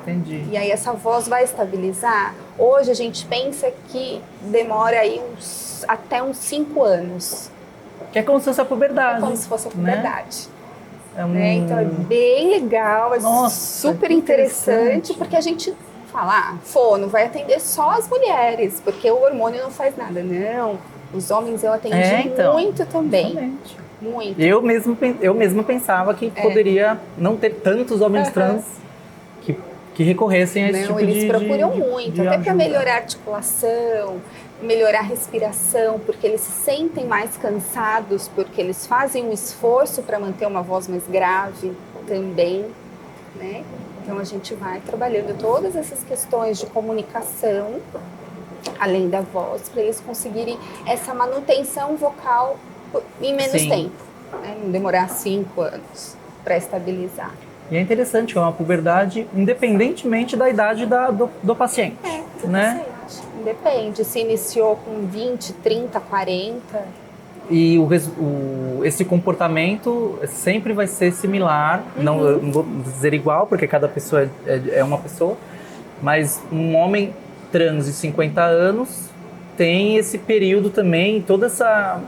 Entendi. E aí essa voz vai estabilizar. Hoje a gente pensa que demora aí até uns 5 anos. Que é como se fosse a puberdade. É como se fosse a puberdade. É Então é bem legal, é super interessante, porque a gente fala, fono vai atender só as mulheres, porque o hormônio não faz nada. Não, os homens eu atendi muito também. Exatamente. Muito. Eu mesmo pensava que poderia não ter tantos homens trans que recorressem a esse tipo eles de procuram muito, de até para ajuda. melhorar a articulação, melhorar a respiração, porque eles se sentem mais cansados, porque eles fazem um esforço para manter uma voz mais grave também, né? Então a gente vai trabalhando todas essas questões de comunicação, além da voz, para eles conseguirem essa manutenção vocal em menos tempo, né? Não demorar 5 anos para estabilizar. E é interessante que é uma puberdade independentemente da idade do paciente, né? Depende, se iniciou com 20, 30, 40. E esse comportamento sempre vai ser similar, não vou dizer igual, porque cada pessoa é uma pessoa, mas um homem trans de 50 anos tem esse período também, toda essa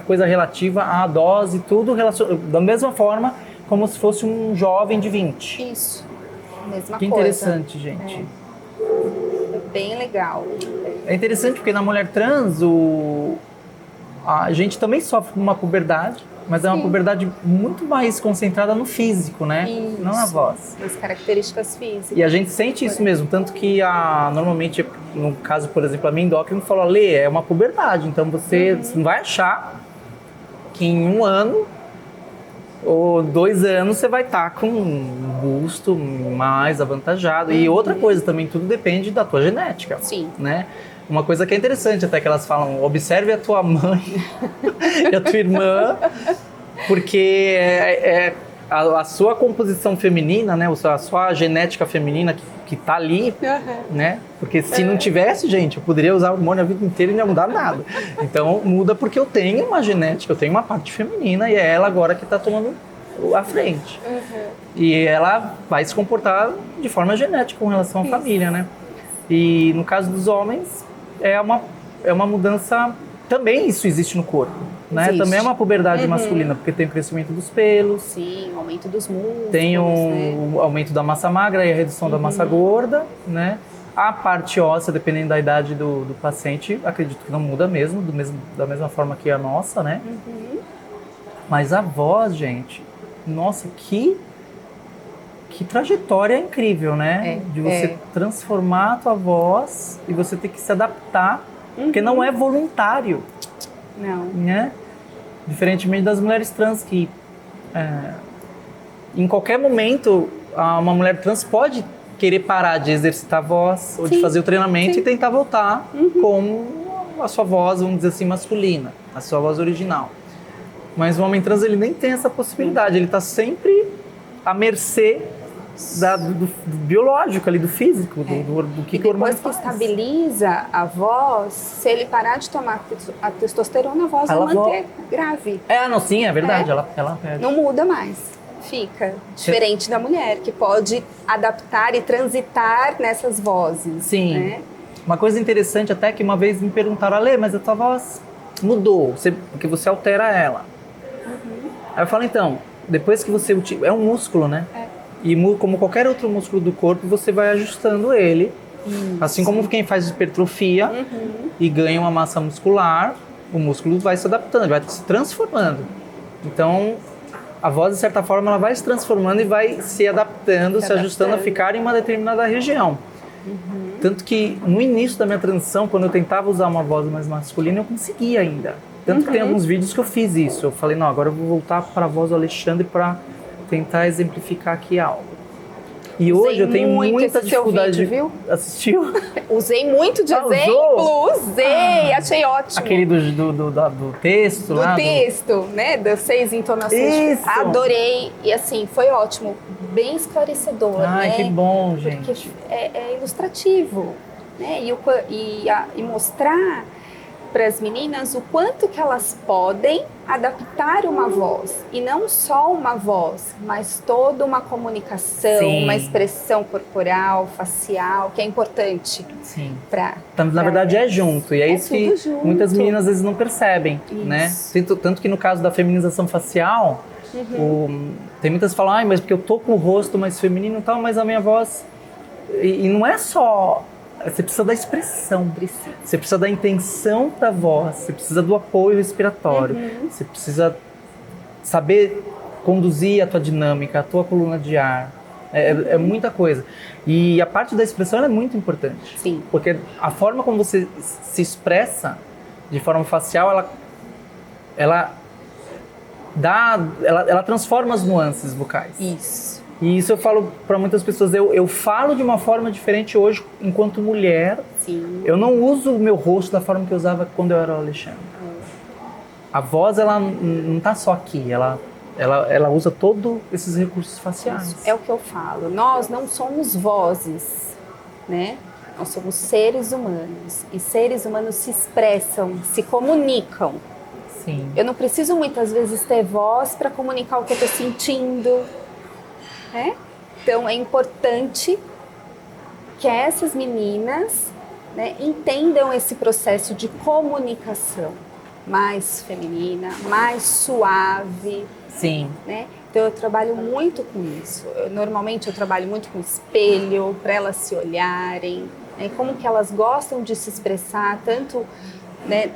coisa relativa à dose, tudo da mesma forma, como se fosse um jovem de 20. Isso, mesma coisa. Que interessante, gente. É bem legal. É interessante porque na mulher trans, a gente também sofre uma puberdade, mas é uma puberdade muito mais concentrada no físico, né? Isso. Não na voz. Nas características físicas. E a gente sente isso mesmo, tanto que normalmente, no caso, por exemplo, a minha endócrina falou, Lê, é uma puberdade, então você não vai achar que em 1 ano ou 2 anos você vai estar com um busto mais avantajado. E outra coisa também, tudo depende da tua genética. Sim. Né? Uma coisa que é interessante até que elas falam, observe a tua mãe e a tua irmã, porque a sua composição feminina, né? A sua genética feminina que tá ali, né? Porque se não tivesse, gente, eu poderia usar hormônio a vida inteira e não ia mudar nada. Então muda porque eu tenho uma genética, eu tenho uma parte feminina e é ela agora que tá tomando a frente. E ela vai se comportar de forma genética com relação à família, né? E no caso dos homens, é uma mudança, também isso existe no corpo, né? Existe. Também é uma puberdade masculina, porque tem o crescimento dos pelos. Sim, o aumento dos músculos. Tem o aumento da massa magra e a redução da massa gorda, né? A parte óssea, dependendo da idade do paciente, acredito que não muda mesmo, da mesma forma que a nossa, né? Mas a voz, gente, nossa, que trajetória incrível, né? De você transformar a tua voz e você ter que se adaptar, porque não é voluntário. Não. Né? Diferentemente das mulheres trans, que em qualquer momento uma mulher trans pode querer parar de exercitar a voz ou de fazer o treinamento e tentar voltar com a sua voz, vamos dizer assim, masculina, a sua voz original. Mas o homem trans, ele nem tem essa possibilidade, ele está sempre à mercê do biológico ali, do físico, do que o hormônio faz. Depois que estabiliza a voz, se ele parar de tomar a testosterona, a voz vai manter grave. Não, sim, é verdade, ela perde. Não muda mais, fica diferente da mulher, que pode adaptar e transitar nessas vozes. Sim, né? Uma coisa interessante até que uma vez me perguntaram, Alê, mas a tua voz mudou, porque você altera ela. Aí eu falo, então, depois que você utiliza, é um músculo, né? E como qualquer outro músculo do corpo, você vai ajustando ele. Assim como quem faz hipertrofia e ganha uma massa muscular, o músculo vai se adaptando, vai se transformando. Então, a voz, de certa forma, ela vai se transformando e vai se adaptando, se ajustando a ficar em uma determinada região. Tanto que, no início da minha transição, quando eu tentava usar uma voz mais masculina, eu conseguia ainda. Tanto que tem alguns vídeos que eu fiz isso. Eu falei, não, agora eu vou voltar para a voz do Alexandre para tentar exemplificar aqui algo. E hoje eu tenho muita dificuldade. Vídeo, viu? Assistiu? Usei muito de exemplo, usei, achei ótimo. Aquele do texto lá? Do texto, né? Das 6 entonações. Isso. Adorei. E assim, foi ótimo. Bem esclarecedor, Ai, né? que bom, gente. Porque é ilustrativo, né? E mostrar para as meninas o quanto que elas podem adaptar uma voz. E não só uma voz, mas toda uma comunicação, Sim. uma expressão corporal, facial, que é importante. Sim. Na verdade é junto. E é isso que junto. muitas meninas às vezes não percebem, né? Tanto que no caso da feminização facial, tem muitas que falam, mas porque eu tô com o rosto mais feminino e tal, mas a minha voz... E não é só... Você precisa da expressão, você precisa da intenção da voz, você precisa do apoio respiratório, você precisa saber conduzir a tua dinâmica, a tua coluna de ar. É muita coisa. E a parte da expressão ela é muito importante. Sim. Porque a forma como você se expressa de forma facial, ela transforma as nuances vocais. Isso. E isso eu falo para muitas pessoas. Eu falo de uma forma diferente hoje enquanto mulher. Sim. Eu não uso o meu rosto da forma que eu usava quando eu era o Alexandre. A voz, ela não tá só aqui. Ela usa todos esses recursos faciais. Isso. É o que eu falo. Nós não somos vozes, né? Nós somos seres humanos. E seres humanos se expressam, se comunicam. Sim. Eu não preciso muitas vezes ter voz para comunicar o que eu estou sentindo. Né? Então é importante que essas meninas, né, entendam esse processo de comunicação mais feminina, mais suave. Sim. Né? Então eu trabalho muito com isso. Normalmente eu trabalho muito com espelho, para elas se olharem, né? Como que elas gostam de se expressar, tanto, né,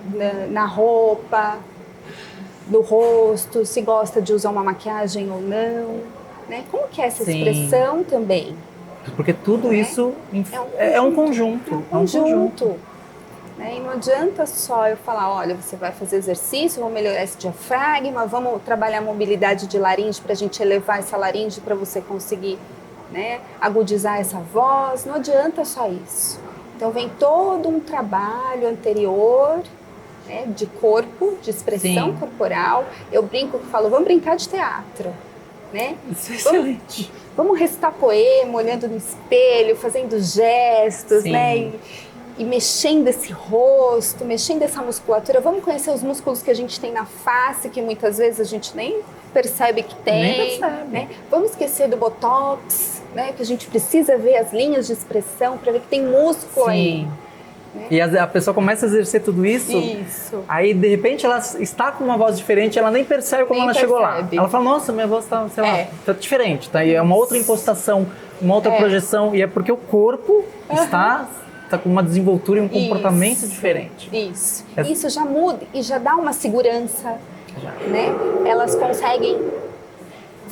na roupa, no rosto, se gosta de usar uma maquiagem ou não. Né? Como que é essa expressão também? Porque tudo isso é um conjunto. É um conjunto. Né? E não adianta só eu falar, olha, você vai fazer exercício, vamos melhorar esse diafragma, vamos trabalhar a mobilidade de laringe para a gente elevar essa laringe para você conseguir, né, agudizar essa voz. Não adianta só isso. Então vem todo um trabalho anterior, né, de corpo, de expressão corporal. Eu brinco que falo, vamos brincar de teatro. Né? Isso é excelente. Vamos recitar poema, olhando no espelho, fazendo gestos, né? E mexendo esse rosto, mexendo essa musculatura. Vamos conhecer os músculos que a gente tem na face, que muitas vezes a gente nem percebe que tem. Nem percebe. Né? Vamos esquecer do botox, né? Que a gente precisa ver as linhas de expressão para ver que tem músculo aí. Né? E a pessoa começa a exercer tudo isso, aí de repente ela está com uma voz diferente, ela nem percebe como ela chegou lá. Ela fala, nossa, minha voz está, sei lá, tá diferente, tá? E é uma outra impostação, uma outra projeção, e é porque o corpo está com uma desenvoltura e um comportamento diferente. Isso já muda e já dá uma segurança, né? Elas conseguem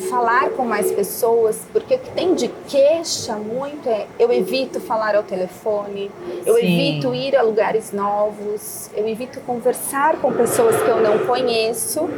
falar com mais pessoas, porque o que tem de queixa muito é eu evito falar ao telefone, eu evito ir a lugares novos, eu evito conversar com pessoas que eu não conheço,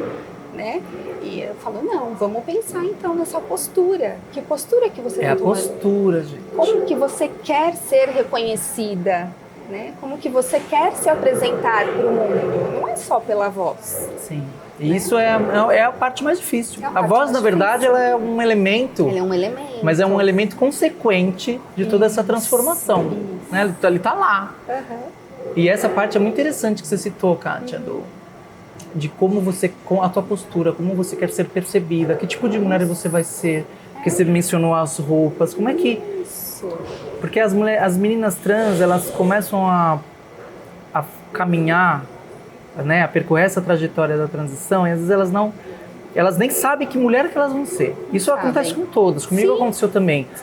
né? E eu falo, não, vamos pensar então nessa postura. Que postura que você está tomando? É a postura, gente. Como que você quer ser reconhecida? Né? Como que você quer se apresentar para o mundo? Não é só pela voz. Sim. E isso é a parte mais difícil. A voz, na verdade, ela é um elemento. Ela é um elemento. Mas é um elemento consequente de toda essa transformação. Né? Ele tá lá. E essa parte é muito interessante que você citou, Kátia, de como você, com a tua postura, como você quer ser percebida, que tipo de mulher você vai ser, porque você mencionou as roupas, como é que... Porque as meninas trans, elas começam a caminhar, né, a percorrer essa trajetória da transição, e às vezes elas nem sabem que mulher que elas vão ser. Isso acontece com todas, comigo aconteceu também.